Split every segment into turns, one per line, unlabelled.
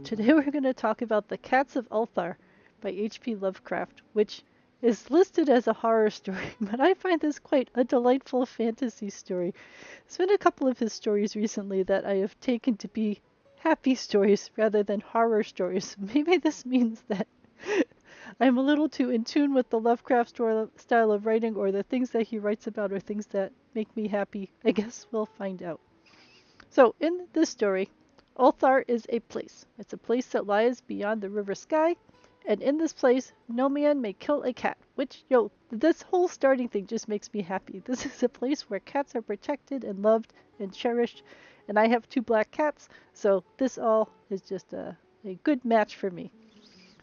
today we're going to talk about The Cats of Ulthar by H.P. Lovecraft, which is listed as a horror story, but I find this quite a delightful fantasy story. There's been a couple of his stories recently that I have taken to be happy stories rather than horror stories. Maybe this means that I'm a little too in tune with the Lovecraft style of writing, or the things that he writes about are things that make me happy. I guess we'll find out. So, in this story, Ulthar is a place. It's a place that lies beyond the river sky, and in this place, no man may kill a cat, which, this whole starting thing just makes me happy. This is a place where cats are protected and loved and cherished, and I have 2 black cats, so this all is just a good match for me.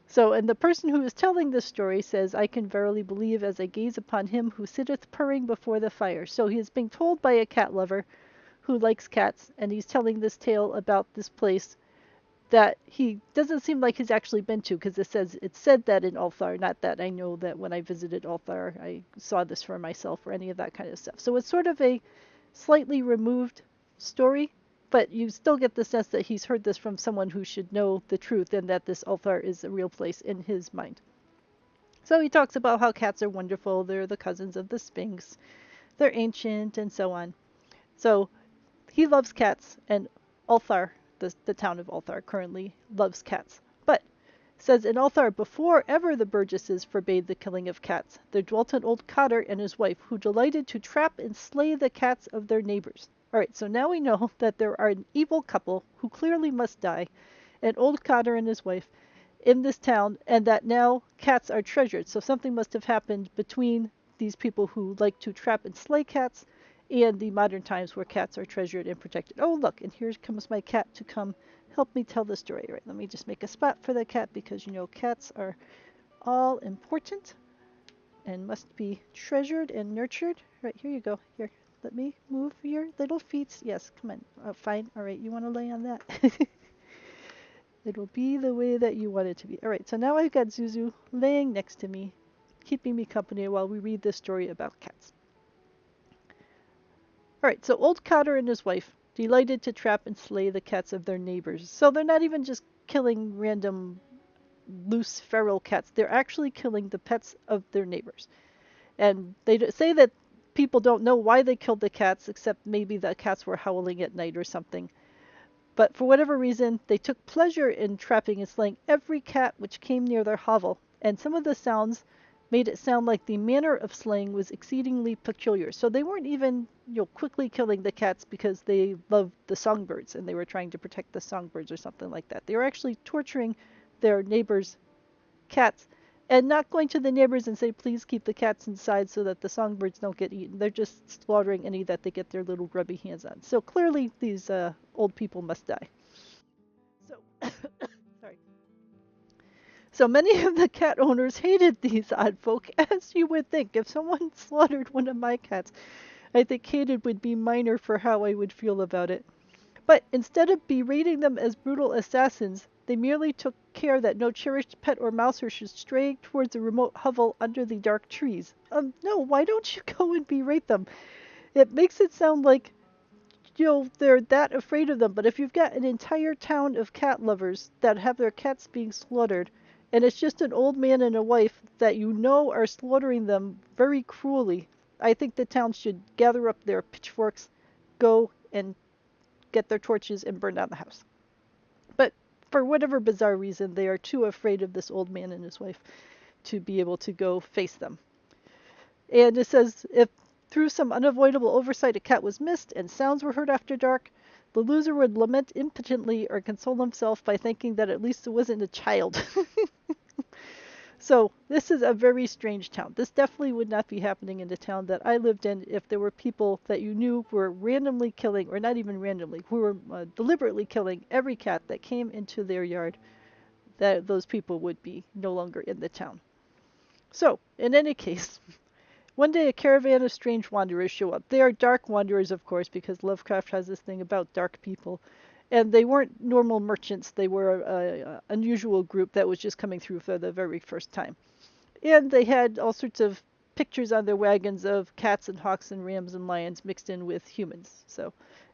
So, and the person who is telling this story says, I can verily believe as I gaze upon him who sitteth purring before the fire. So he is being told by a cat lover who likes cats, and he's telling this tale about this place that he doesn't seem like he's actually been to, because it's said that in Ulthar, not that I know that when I visited Ulthar I saw this for myself or any of that kind of stuff. So it's sort of a slightly removed story, but you still get the sense that he's heard this from someone who should know the truth and that this Ulthar is a real place in his mind. So he talks about how cats are wonderful, they're the cousins of the Sphinx, they're ancient, and so on. So he loves cats, and Ulthar, the town of Ulthar, currently loves cats. But says in Ulthar, before ever the burgesses forbade the killing of cats, there dwelt an old cotter and his wife, who delighted to trap and slay the cats of their neighbors. Alright, so now we know that there are an evil couple who clearly must die, an old cotter and his wife, in this town, and that now cats are treasured. So something must have happened between these people who like to trap and slay cats and the modern times where cats are treasured and protected. Oh, look, and here comes my cat to come help me tell the story. Right, let me just make a spot for the cat because, cats are all important and must be treasured and nurtured. Right, here you go. Here, let me move your little feet. Yes, come on. Fine. All right, you want to lay on that? It'll be the way that you want it to be. All right, so now I've got Zuzu laying next to me, keeping me company while we read this story about cats. Alright, so old Cotter and his wife, delighted to trap and slay the cats of their neighbors. So they're not even just killing random loose feral cats, they're actually killing the pets of their neighbors. And they say that people don't know why they killed the cats, except maybe the cats were howling at night or something. But for whatever reason, they took pleasure in trapping and slaying every cat which came near their hovel, and some of the sounds made it sound like the manner of slaying was exceedingly peculiar. So they weren't even, quickly killing the cats because they loved the songbirds and they were trying to protect the songbirds or something like that. They were actually torturing their neighbors' cats and not going to the neighbors and say, please keep the cats inside so that the songbirds don't get eaten. They're just slaughtering any that they get their little grubby hands on. So clearly these old people must die. So, sorry. So many of the cat owners hated these odd folk, as you would think. If someone slaughtered one of my cats, I think hated would be minor for how I would feel about it. But instead of berating them as brutal assassins, they merely took care that no cherished pet or mouser should stray towards a remote hovel under the dark trees. No, why don't you go and berate them? It makes it sound like, they're that afraid of them. But if you've got an entire town of cat lovers that have their cats being slaughtered, and it's just an old man and a wife that are slaughtering them very cruelly, I think the town should gather up their pitchforks, go and get their torches and burn down the house. But for whatever bizarre reason, they are too afraid of this old man and his wife to be able to go face them. And it says, if through some unavoidable oversight a cat was missed and sounds were heard after dark, the loser would lament impotently or console himself by thinking that at least it wasn't a child. So this is a very strange town. This definitely would not be happening in the town that I lived in if there were people that you knew were randomly killing, or not even randomly, who were deliberately killing every cat that came into their yard. That those people would be no longer in the town. So, in any case, one day a caravan of strange wanderers show up. They are dark wanderers, of course, because Lovecraft has this thing about dark people. And they weren't normal merchants. They were an unusual group that was just coming through for the very first time. And they had all sorts of pictures on their wagons of cats and hawks and rams and lions mixed in with humans.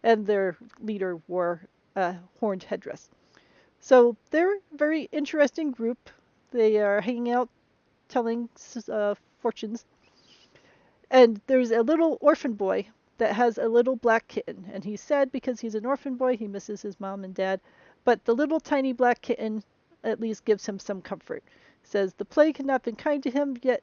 And their leader wore a horned headdress. So they're a very interesting group. They are hanging out telling fortunes. And there's a little orphan boy that has a little black kitten. And he's sad because he's an orphan boy. He misses his mom and dad. But the little tiny black kitten at least gives him some comfort. Says the plague had not been kind to him, yet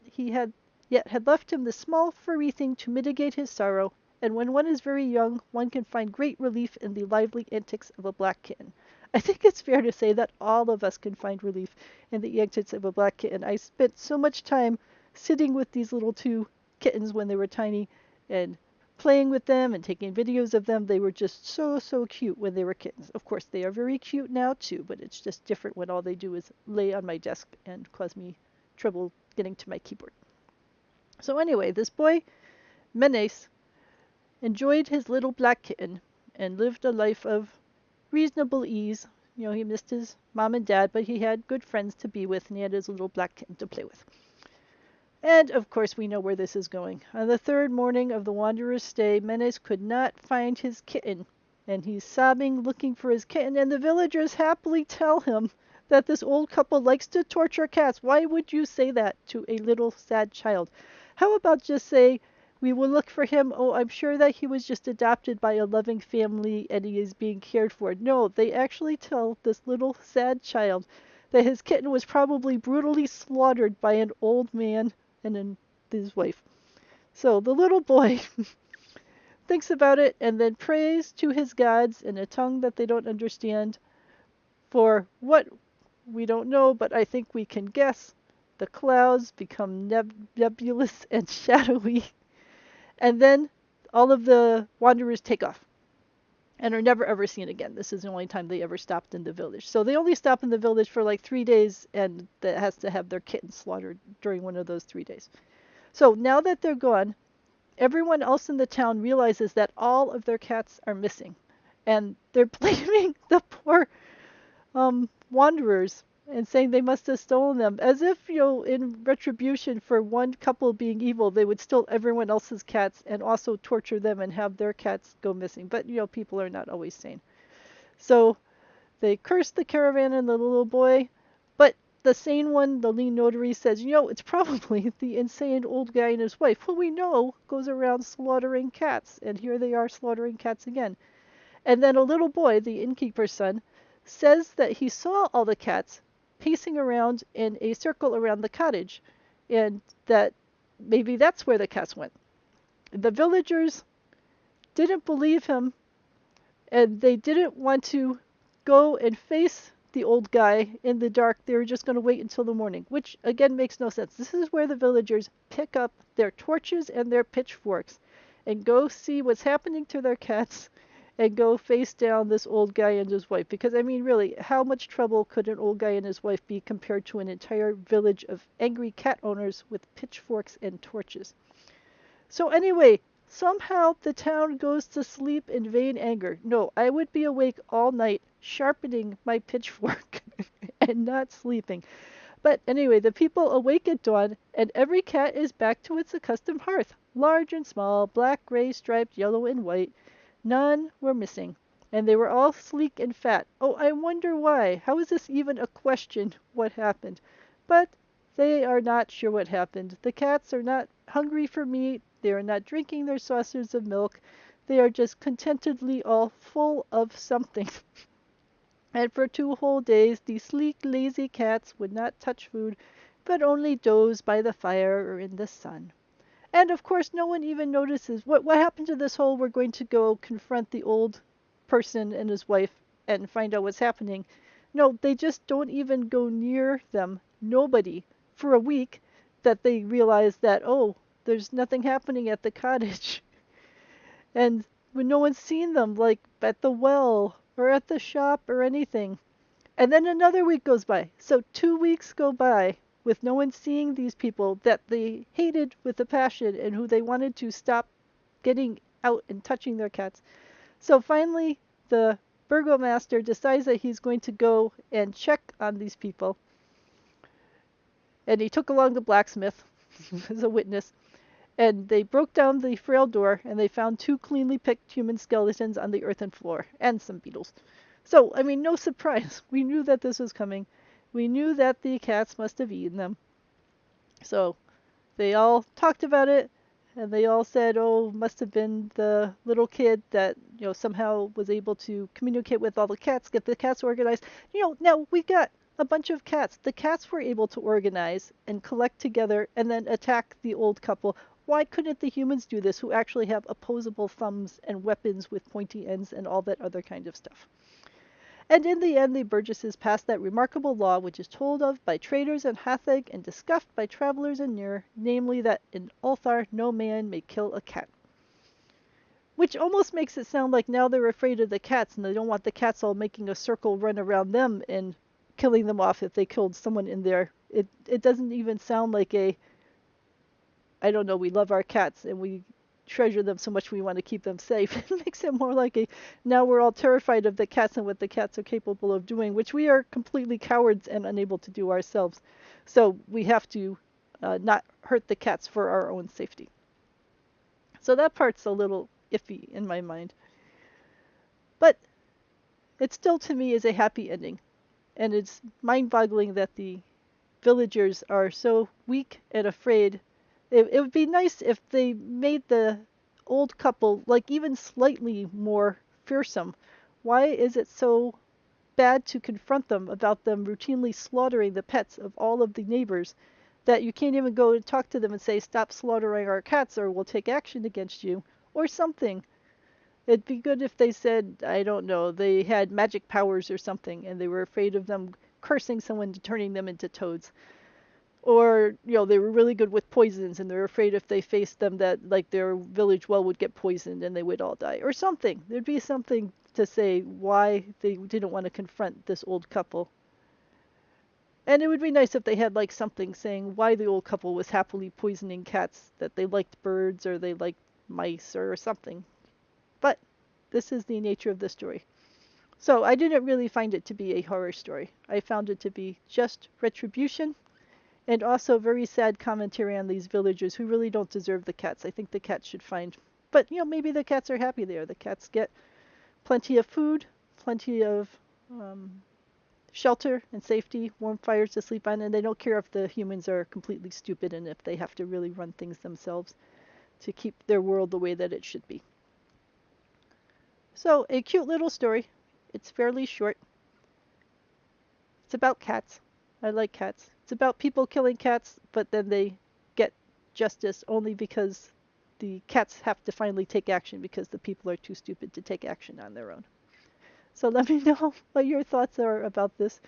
had left him this small furry thing to mitigate his sorrow. And when one is very young, one can find great relief in the lively antics of a black kitten. I think it's fair to say that all of us can find relief in the antics of a black kitten. I spent so much time sitting with these little two kittens when they were tiny and playing with them and taking videos of them. They were just so, so cute when they were kittens. Of course, they are very cute now too, but it's just different when all they do is lay on my desk and cause me trouble getting to my keyboard. So anyway, this boy, Menes, enjoyed his little black kitten and lived a life of reasonable ease. You know, he missed his mom and dad, but he had good friends to be with, and he had his little black kitten to play with. And, of course, we know where this is going. On the third morning of the wanderer's stay, Menes could not find his kitten, and he's sobbing, looking for his kitten, and the villagers happily tell him that this old couple likes to torture cats. Why would you say that to a little sad child? How about just say, we will look for him. Oh, I'm sure that he was just adopted by a loving family and he is being cared for. No, they actually tell this little sad child that his kitten was probably brutally slaughtered by an old man and then his wife. So the little boy thinks about it and then prays to his gods in a tongue that they don't understand for what we don't know, but I think we can guess. The clouds become nebulous and shadowy, and then all of the wanderers take off and are never ever seen again. This is the only time they ever stopped in the village. So they only stop in the village for like 3 days, and that has to have their kitten slaughtered during one of those 3 days. So now that they're gone, everyone else in the town realizes that all of their cats are missing. And they're blaming the poor wanderers and saying they must have stolen them. As if, you know, in retribution for one couple being evil, they would steal everyone else's cats and also torture them and have their cats go missing. But, you know, people are not always sane. So they curse the caravan and the little boy, but the sane one, the lean notary, says, you know, it's probably the insane old guy and his wife, who we know goes around slaughtering cats. And here they are slaughtering cats again. And then a little boy, the innkeeper's son, says that he saw all the cats pacing around in a circle around the cottage, and that maybe that's where the cats went. The villagers didn't believe him, and they didn't want to go and face the old guy in the dark. They were just going to wait until the morning, which again makes no sense. This is where the villagers pick up their torches and their pitchforks and go see what's happening to their cats and go face down this old guy and his wife. Because, I mean, really, how much trouble could an old guy and his wife be compared to an entire village of angry cat owners with pitchforks and torches? So anyway, somehow the town goes to sleep in vain anger. No, I would be awake all night sharpening my pitchfork and not sleeping. But anyway, the people awake at dawn, and every cat is back to its accustomed hearth. Large and small, black, gray, striped, yellow, and white. None were missing, and they were all sleek and fat. Oh, I wonder why. How is this even a question, what happened? But they are not sure what happened. The cats are not hungry for meat. They are not drinking their saucers of milk. They are just contentedly all full of something. And for 2 whole days, the sleek, lazy cats would not touch food, but only doze by the fire or in the sun. And of course, no one even notices what happened to this whole we're going to go confront the old person and his wife and find out what's happening. No, they just don't even go near them. Nobody for a week that they realize that, oh, there's nothing happening at the cottage. And when no one's seen them, like at the well or at the shop or anything. And then another week goes by. So 2 weeks go by with no one seeing these people that they hated with a passion and who they wanted to stop getting out and touching their cats. So finally, the burgomaster decides that he's going to go and check on these people. And he took along the blacksmith as a witness. And they broke down the frail door, and they found 2 cleanly picked human skeletons on the earthen floor, and some beetles. So, I mean, no surprise. We knew that this was coming. We knew that the cats must have eaten them. So they all talked about it, and they all said, "Oh, must have been the little kid that somehow was able to communicate with all the cats, get the cats organized." Now we got a bunch of cats. The cats were able to organize and collect together and then attack the old couple. Why couldn't the humans do this, who actually have opposable thumbs and weapons with pointy ends and all that other kind of stuff? And in the end the burgesses passed that remarkable law which is told of by traders in Hatheg and discussed by travellers in Ur, namely that in Ulthar no man may kill a cat. Which almost makes it sound like now they're afraid of the cats and they don't want the cats all making a circle run around them and killing them off if they killed someone in there. It doesn't even sound like I don't know, we love our cats and we treasure them so much we want to keep them safe. It makes it more like now we're all terrified of the cats and what the cats are capable of doing, which we are completely cowards and unable to do ourselves. So we have to not hurt the cats for our own safety. So that part's a little iffy in my mind. But it still to me is a happy ending. And it's mind-boggling that the villagers are so weak and afraid. It would be nice if they made the old couple like even slightly more fearsome. Why is it so bad to confront them about them routinely slaughtering the pets of all of the neighbors that you can't even go and talk to them and say, "Stop slaughtering our cats or we'll take action against you," or something? It'd be good if they said, I don't know, they had magic powers or something and they were afraid of them cursing someone and turning them into toads. Or, they were really good with poisons and they're afraid if they faced them that like their village well would get poisoned and they would all die. Or something. There'd be something to say why they didn't want to confront this old couple. And it would be nice if they had like something saying why the old couple was happily poisoning cats, that they liked birds or they liked mice or something. But this is the nature of the story. So I didn't really find it to be a horror story. I found it to be just retribution and also very sad commentary on these villagers who really don't deserve the cats. I think the cats should find. But, maybe the cats are happy there. The cats get plenty of food, plenty of shelter and safety, warm fires to sleep on, and they don't care if the humans are completely stupid and if they have to really run things themselves to keep their world the way that it should be. So, a cute little story. It's fairly short. It's about cats. I like cats. It's about people killing cats, but then they get justice only because the cats have to finally take action because the people are too stupid to take action on their own. So let me know what your thoughts are about this.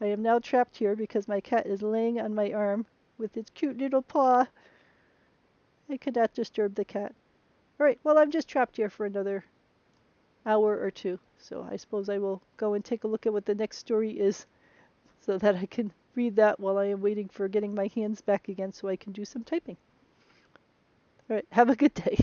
I am now trapped here because my cat is laying on my arm with its cute little paw. I could not disturb the cat. Alright, well, I'm just trapped here for another hour or two. So I suppose I will go and take a look at what the next story is so that I can read that while I am waiting for getting my hands back again so I can do some typing. Alright, have a good day.